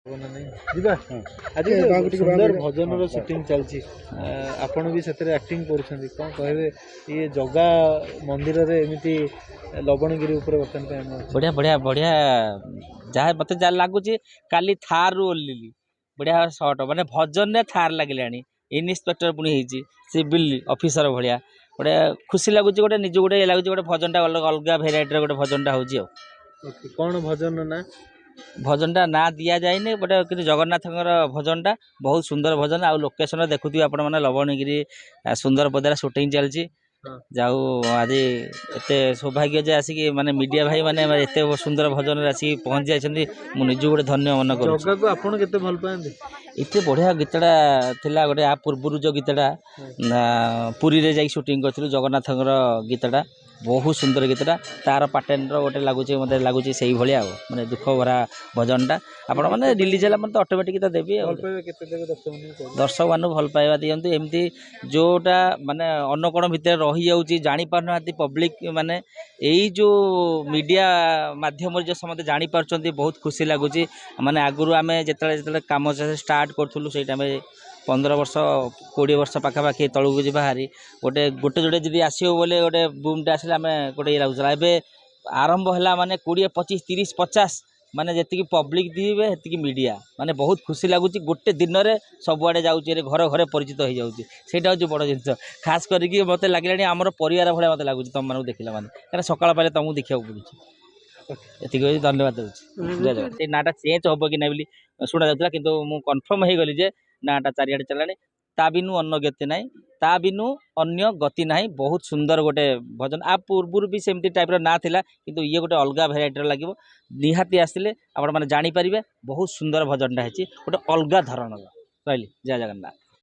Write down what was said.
ଯିବା ଆଜି ଗୋଟେ ସୁନ୍ଦର ଭଜନର ସୁଟିଂ ଚାଲିଛି ଆପଣ ବି ସେଥିରେ ଆକ୍ଟିଂ କରୁଛନ୍ତି କ'ଣ କହିବେ ଇଏ ଜଗା ମନ୍ଦିରରେ ଏମିତି ଲବଣଗିରି ଉପରେ ବର୍ତ୍ତମାନ ପାଇଁ ଆମେ ଅଛୁ। बढ़िया बढ़िया बढ़िया जहाँ मत जहाँ लगुच काली थार रु ओह्लैली बढ़िया सर्ट माने भजन ने थार लगे इन्स्पेक्टर पुणी सिविल ऑफिसर भाया गोटे खुशी लगुच गोटे निज गोटे लगुच गोटे भजन अलग अलग भेराइटर गोटे भजन हो कौन भजन ना भजनटा ना दि जाए गोटे कि जगन्नाथ भजनटा बहुत सुंदर भजन आ लोकेशन देखुए आप लवणगिरी सुंदर पदार सुटिंग चलती जाऊ आज एत सौभाग्य जे आसिक माने मीडिया भाई माने एत सुंदर भजन आसिक पहुँच जाइए मुझे निज गोटे धन्य मन कर एत बढ़िया गीतटा थिला गोटे आ पूर्व जो गीतटा पुरी रे जाई शूटिंग करथिलु जगन्नाथ गीतटा बहुत सुंदर गीतटा तार पैटर्न गोटे लगुच मत लगुच से भाया माने दुख भरा भजनटा आपण मैंने रिलीज है मतलब ऑटोमेटिक देवी दर्शक मान भल पाइबा दियंतु एमती जोटा माने अन्न कोण भितर रही जाउची जानि पारना पब्लिक माने यही जो मीडिया माध्यम जो समझे जानी पार्चंती बहुत खुशी लगुच माने आगुरु आमे जेतले काम स्टार्ट करथुलु से टाइम 15 वर्ष 20 वर्ष पाखापाखि तलू जी बाहरी गोटे गोटे जोड़े जी आसो बोले गोटे बुमटे आसले आम गोटे लगुला एवं आरंभ है माने 20 25 30 50 माने जी पब्लिक दिवे हेतिकी मीडिया माने बहुत खुशी लगुच गोटे दिन में सबुआड़े जाऊँगी घर घरे परिचित हो जाऊँगी सेटा हूँ बड़ जिन खास करके मत लगे आमर परिवार भाया मत लगुच तुम मानक देखला माने क्या सकाल पाले तुमको देखा पड़ुଛି ये धन्यवाद दूसरी नाटा चेंज हम कि ना शुणा जाता कि मुझे कन्फर्म हो गली जे नाटा चारिआडे चलानी ता बिनु अन्न गति ना ता बिनु अन्य गति ना बहुत सुंदर गोटे भजन आ पूर्व भी सेमती टाइप ना थिला किंतु ये गोटे अलग भेराइटर लगे निहाती आसले आपण मैंने जानीपारे बहुत सुंदर भजनटा है गोटे अलग धरण रही जय जगन्नाथ।